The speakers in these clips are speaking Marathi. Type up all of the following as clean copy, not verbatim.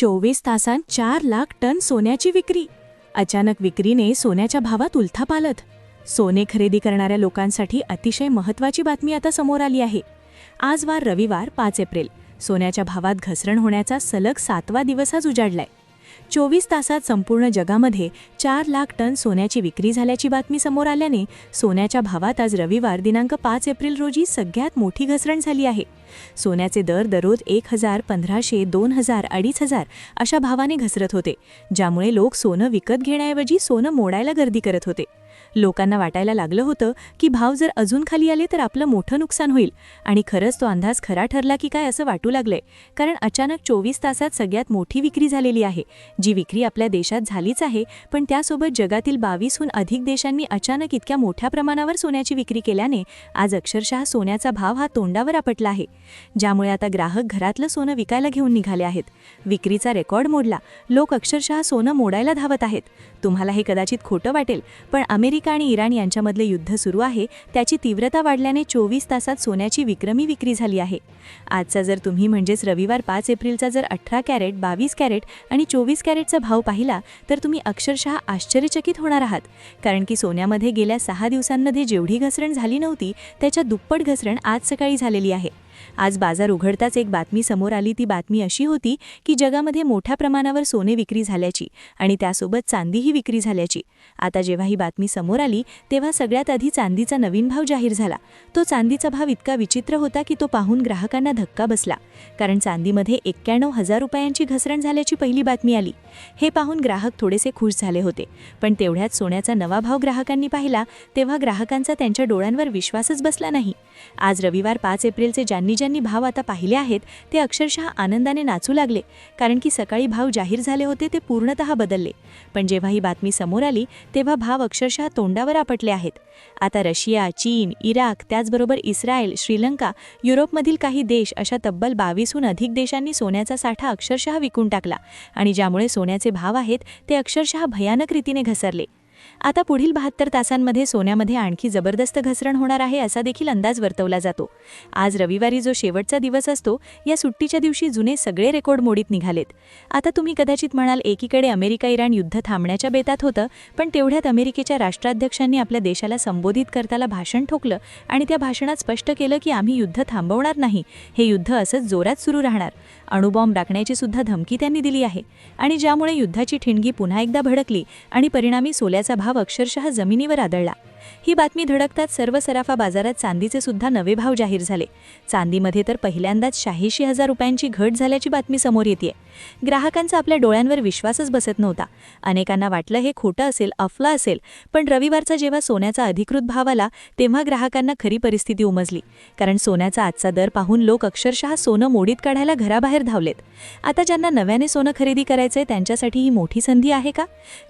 24 तासांत 4 लाख टन सोन्याची विक्री. अचानक विक्रीने सोन्याच्या भावात उलथापालथ. सोने खरेदी करणाऱ्या लोकांसाठी अतिशय महत्त्वाची बातमी आता समोर आली आहे. आज वार रविवार 5 एप्रिल. सोन्याच्या भावात घसरण होण्याचा सलग 7वा दिवस आज उजाडलाय. 24 तासात संपूर्ण जगामध्ये 4 लाख टन सोन्याची विक्री झाल्याची बातमी समोर आल्याने सोन्याच्या भावात आज रविवार दिनांक 5 एप्रिल रोजी सगळ्यात मोठी घसरण झाली आहे. सोन्याचे दर दररोज 1000, 1500, 2000, 2500 अशा भावाने घसरत होते, ज्यामुळे लोक सोनं विकत घेण्याऐवजी सोनं मोडायला गर्दी करत होते. लोकांना वाटायला लागलं होतं की भाव जर अजून खाली आले तर आपलं मोठं नुकसान होईल. आणि खरंच तो अंदाज खरा ठरला की काय असं वाटू लागलंय, कारण अचानक 24 तासात सगळ्यात मोठी विक्री झालेली आहे. जी विक्री आपल्या देशात झालीच आहे, पण त्यासोबत जगातील 22हून अधिक देशांनी अचानक इतक्या मोठ्या प्रमाणावर सोन्याची विक्री केल्याने आज अक्षरशः सोन्याचा भाव हा तोंडावर आपटला आहे, ज्यामुळे आता ग्राहक घरातलं सोनं विकायला घेऊन निघाले आहेत. विक्रीचा रेकॉर्ड मोडला. लोक अक्षरशः सोनं मोडायला धावत आहेत. तुम्हाला हे कदाचित खोटं वाटेल, पण अमेरिका आणि इराण यांच्यामधले युद्ध सुरू आहे, त्याची तीव्रता वाढल्याने 24 तासात सोन्याची विक्रमी विक्री झाली आहे. आजचा जर तुम्ही म्हणजेच रविवार 5 एप्रिलचा जर 18 कॅरेट, 22 कॅरेट आणि 24 कॅरेटचा भाव पाहिला तर तुम्ही अक्षरशः आश्चर्यचकित होणार आहात, कारण की सोन्यामध्ये गेल्या 6 दिवसांमध्ये जेवढी घसरण झाली नव्हती त्याच्या दुप्पट घसरण आज सकाळी झालेली आहे. आज बाजार उघडताच एक बातमी समोर आली. ती बातमी अशी होती की जगामध्ये मोठ्या प्रमाणावर सोने विक्री झाल्याची आणि त्यासोबत चांदीही विक्री झाल्याची. आता जेव्हा ही बातमी समोर आली तेव्हा सगळ्यात आधी चांदीचा नवीन भाव जाहीर झाला. तो चांदीचा भाव इतका विचित्र होता की तो पाहून ग्राहकांना धक्का बसला, कारण चांदीमध्ये 91,000 रुपयांची घसरण झाल्याची पहिली बातमी आली. हे पाहून ग्राहक थोडेसे खुश झाले होते, पण तेवढ्यात सोन्याचा नवा भाव ग्राहकांनी पाहिला तेव्हा ग्राहकांचा त्यांच्या डोळ्यांवर विश्वासच बसला नाही. आज रविवार 5 एप्रिलचे ज्यांनी भाव आता पाहिले आहेत ते अक्षरशः आनंदाने नाचू लागले, कारण की सकाळी भाव जाहीर झाले होते ते पूर्णतः बदलले. पण जेव्हा ही बातमी समोर आली तेव्हा भाव अक्षरशः तोंडावर आपटले आहेत. आता रशिया, चीन, इराक, त्याचबरोबर इस्रायल, श्रीलंका, युरोपमधील काही देश अशा तब्बल 22हून अधिक देशांनी सोन्याचा साठा अक्षरशः विकून टाकला आणि ज्यामुळे सोन्याचे भाव आहेत ते अक्षरशः भयानक रीतीने घसरले. आता पुढील 72 तासांमध्ये सोन्यामध्ये आणखी जबरदस्त घसरण होणार आहे असा देखील अंदाज वर्तवला जातो. आज रविवारी जो शेवटचा दिवस असतो, या सुट्टीच्या दिवशी जुने सगळे रेकॉर्ड मोडीत निघालेत. आता तुम्ही कदाचित म्हणाल, एकीकडे अमेरिका इराण युद्ध थांबण्याच्या बेतात होतं, पण तेवढ्यात अमेरिकेच्या राष्ट्राध्यक्षांनी आपल्या देशाला संबोधित करताना भाषण ठोकलं आणि त्या भाषणात स्पष्ट केलं की आम्ही युद्ध थांबवणार नाही, हे युद्ध असंच जोरात सुरू राहणार. अणुबॉम्ब टाकण्याची सुद्धा धमकी त्यांनी दिली आहे, आणि ज्यामुळे युद्धाची ठिणगी पुन्हा एकदा भडकली आणि परिणामी सोन्याचा भाव अक्षरशः जमिनीवर आदळला. ही बातमी धडकताच सर्व सराफा बाजारात चांदीचे सुद्धा नवे भाव जाहीर झाले. चांदीमध्ये तर पहिल्यांदाच 86,000 रुपयांची घट झाल्याची बातमी समोर येते. ग्राहकांचा आपल्या डोळ्यांवर विश्वासच बसत नव्हता. अनेकांना वाटलं हे खोटं असेल, अफवा असेल, पण रविवारचा जेव्हा सोन्याचा अधिकृत भाव आला तेव्हा ग्राहकांना खरी परिस्थिती उमजली, कारण सोन्याचा आजचा दर पाहून लोक अक्षरशः सोनं मोडीत काढायला घराबाहेर धावलेत. आता ज्यांना नव्याने सोनं खरेदी करायचंय त्यांच्यासाठी ही मोठी संधी आहे का?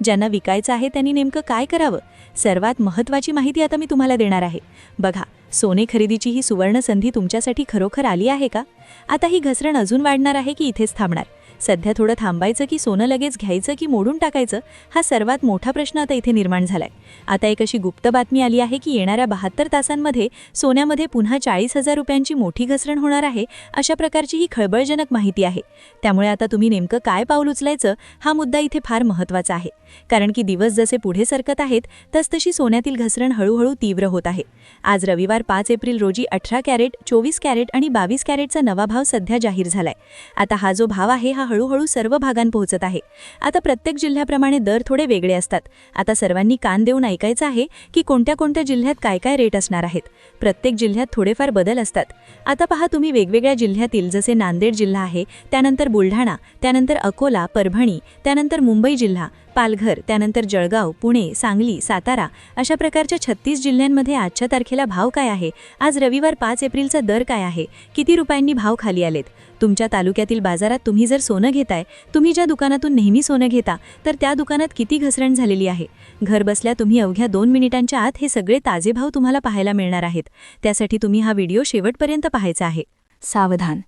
ज्यांना विकायचं आहे त्यांनी नेमकं काय करावं? सर्वात महत्त्वाची माहिती आता मी तुम्हाला देणार आहे. बघा, सोने खरेदीची ही सुवर्ण संधी तुमच्यासाठी खरोखर आली आहे का? आता ही घसरण अजून वाढणार आहे की इथेच थांबणार? सध्या थोडं थांबायचं की सोनं लगेच घ्यायचं की मोडून टाकायचं, हा सर्वात मोठा प्रश्न आता इथे निर्माण झालाय. आता एक अशी गुप्त बातमी आली आहे की येणाऱ्या 72 तासांमध्ये सोन्यामध्ये पुन्हा 40,000 रुपयांची मोठी घसरण होणार आहे, अशा प्रकारची ही खळबळजनक माहिती आहे. त्यामुळे आता तुम्ही नेमकं काय पाऊल उचलायचं हा मुद्दा इथे फार महत्त्वाचा आहे, कारण की दिवस जसे पुढे सरकत आहेत तसतशी सोन्यातील घसरण हळूहळू तीव्र होत आहे. आज रविवार 5 एप्रिल रोजी 18 कॅरेट, 24 कॅरेट आणि 22 कॅरेटचा नवा भाव सध्या जाहीर झालाय. आता हा जो भाव आहे हा हळूहळू सर्व भागांत पोहोचत आहे. आता प्रत्येक जिल्ह्याप्रमाणे दर थोडे वेगळे असतात. आता सर्वांनी कान देऊन ऐकायचं आहे की कोणत्या कोणत्या जिल्ह्यात काय काय रेट असणार आहेत. प्रत्येक जिल्ह्यात थोडेफार बदल असतात. आता पहा, तुम्ही वेगवेगळ्या जिल्ह्यातील, जसे नांदेड जिल्हा आहे, त्यानंतर बुलढाणा, त्यानंतर अकोला, परभणी, त्यानंतर मुंबई जिल्हा, पालघर, त्यानंतर जळगाव, पुणे, सांगली, सातारा अशा प्रकारच्या 36 जिल्ह्यांमध्ये आजच्या तारखेला भाव काय आहे, आज रविवार 5 एप्रिलचा दर काय आहे, किती रुपयांनी भाव खाली आलेत. तुमच्या तालुक्यातील बाजारात तुम्ही जर सोनं घेताय, तुम्ही ज्या दुकानातून नेहमी सोनं घेता, तर त्या दुकानात किती घसरण झालेली आहे. घर बसल्या तुम्ही अवघ्या 2 मिनिटांच्या आत हे सगळे ताजे भाव तुम्हाला पाहायला मिळणार आहेत. त्यासाठी तुम्ही हा व्हिडिओ शेवटपर्यंत पाहायचा आहे. सावधान,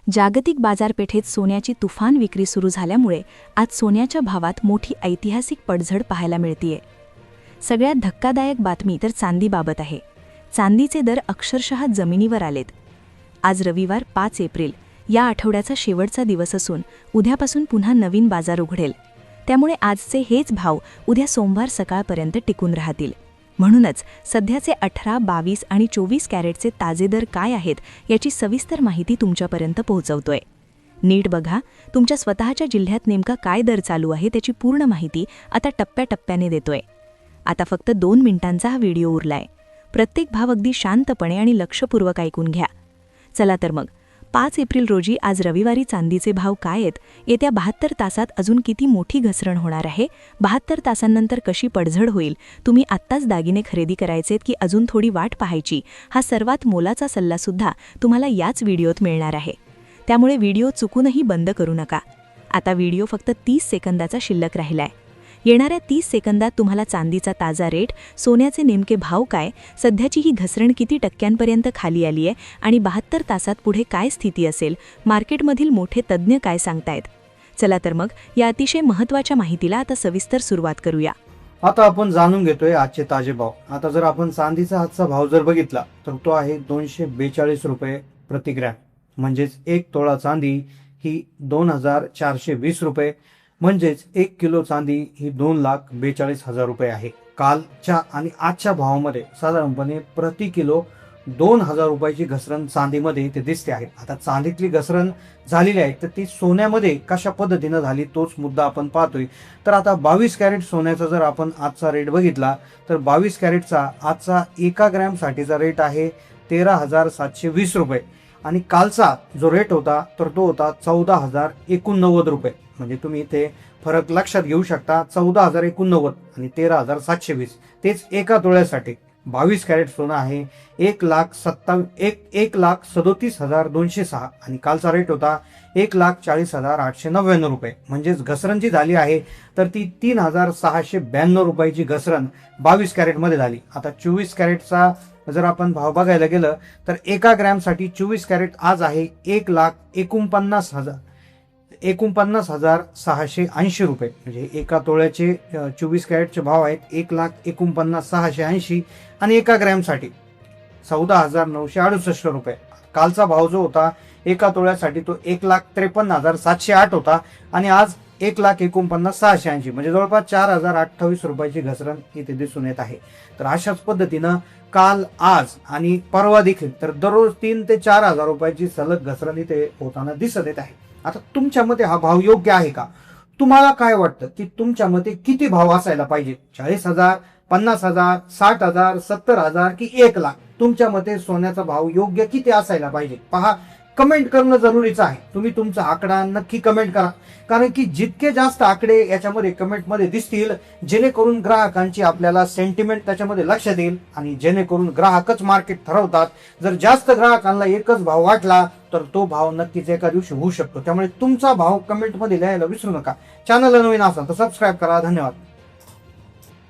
जागतिक बाजारपेठेत सोन्याची तुफान विक्री सुरू झाल्यामुळे आज सोन्याच्या भावात मोठी ऐतिहासिक पडझड पाहायला मिळतेय. सगळ्यात धक्कादायक बातमी तर चांदीबाबत आहे. चांदीचे दर अक्षरशः जमिनीवर आलेत. आज रविवार 5 एप्रिल या आठवड्याचा शेवटचा दिवस असून उद्यापासून पुन्हा नवीन बाजार उघडेल. त्यामुळे आजचे हेच भाव उद्या सोमवार सकाळपर्यंत टिकून राहतील. म्हणूनच सध्याचे 18, 22 आणि 24 कॅरेटचे ताजे दर काय आहेत याची सविस्तर माहिती तुमच्यापर्यंत पोहोचवतोय. नीट बघा, तुमच्या स्वतःच्या जिल्ह्यात नेमका काय दर चालू आहे त्याची पूर्ण माहिती आता टप्प्याटप्प्याने देतोय. आता फक्त 2 मिनिटांचा हा व्हिडिओ उरलाय. प्रत्येक भाव अगदी शांतपणे आणि लक्षपूर्वक ऐकून घ्या. चला तर मग 5 एप्रिल रोजी आज रविवारी चांदीचे भाव काय आहेत, येत्या 72 तासात अजून किती मोठी घसरण होणार आहे, 72 तासांनंतर कशी पडझड होईल, तुम्ही आत्ताच दागिने खरेदी करायचेत की अजून थोडी वाट पाहायची, हा सर्वात मोलाचा सल्लासुद्धा तुम्हाला याच व्हिडिओत मिळणार आहे. त्यामुळे व्हिडिओ चुकूनही बंद करू नका. आता व्हिडिओ फक्त 30 सेकंदाचा शिल्लक राहिलाय. येणाऱ्या 30 सेकंदात तुम्हाला चांदीचा ताजा रेट, सोन्याचे नेमके भाव काय, सध्याची ही घसरण किती टक्क्यांपर्यंत खाली आली आहे आणि 72 तासात पुढे काय स्थिती असेल, मार्केटमधील मोठे तज्ज्ञ काय सांगतायत. चला तर मग या अतिशय महत्त्वाच्या माहितीला आता सविस्तर सुरुवात करूया. आता आपण जाणून घेतोय आजचे ताजे भाव. आता जर आपण चांदीचा आजचा भाव जर बघितला तर तो आहे 242 रुपये प्रति ग्रॅम. म्हणजेच 1 तोळा चांदी ही 2420 रुपये, म्हणजेच 1 किलो चांदी ही 2,42,000 रुपये आहे. कालच्या आणि आजच्या भावामध्ये साधारणपणे प्रति किलो 2,000 रुपयाची घसरण चांदीमध्ये इथे दिसते आहे. आता चांदीतली घसरण झालेली आहे तर ती सोन्यामध्ये कशा पद्धतीनं झाली तोच मुद्दा आपण पाहतोय. तर आता 22 कॅरेट सोन्याचा जर आपण आजचा रेट बघितला तर 22 कॅरेटचा आजचा 1 ग्रॅमसाठीचा रेट आहे 13,720 रुपये आणि कालचा जो रेट होता तर तो होता 14,089 रुपये. म्हणजे तुम्ही इथे फरक लक्षात घेऊ शकता. 14,089 आणि 13,720 तेच 1 तोळ्यासाठी 22 कॅरेट सोनं आहे 1,37,206 आणि कालचा रेट होता 1,40,899 रुपये. म्हणजेच घसरण जी झाली आहे तर ती 3,692 रुपयाची घसरण 22 कॅरेटमध्ये झाली. आता 24 कॅरेटचा जर आपण भाव बघायला गेलं तर 1 ग्रॅमसाठी 24 कॅरेट आज आहे 1,49,680 रुपये. म्हणजे 1 तोळ्याचे 24 कॅरेटचे भाव आहेत 1,49,680 आणि 1 ग्रॅमसाठी 14,968 रुपये. कालचा भाव जो होता 1 तोळ्यासाठी तो 1,53,708 होता आणि आज 1,49,680 म्हणजे जवळपास 4,028 रुपयाची घसरण इथे दिसून येत आहे. तर अशाच पद्धतीनं काल, आज आणि परवा देखील तर दररोज 3,000 ते 4,000 रुपयाची सलग घसरण इथे होताना दिसत येत आहे. आता तुमच्या मते हा भाव योग्य आहे का? तुम्हाला काय वाटतं की तुमच्या मते किती भाव असायला पाहिजे? 40,000, 50,000, 60,000, 70,000 की 1,00,000? तुमच्या मते सोन्याचा भाव योग्य किती असायला पाहिजे? पहा, कमेंट करणं जरुरीचं आहे. तुम्ही तुमचा आकडा नक्की कमेंट करा, कारण की जितके जास्त आकडे याच्यामध्ये कमेंटमध्ये दिसतील जेणेकरून ग्राहकांची आपल्याला सेंटिमेंट त्याच्यामध्ये लक्षात येईल आणि जेणेकरून ग्राहकच मार्केट ठरवतात. जर जास्त ग्राहकांना एकच भाव वाटला तर तो भाव नक्कीच एका दिवशी होऊ शकतो. त्यामुळे तुमचा भाव कमेंटमध्ये लिहायला विसरू नका. चॅनलला नवीन असाल तर सबस्क्राईब करा. धन्यवाद.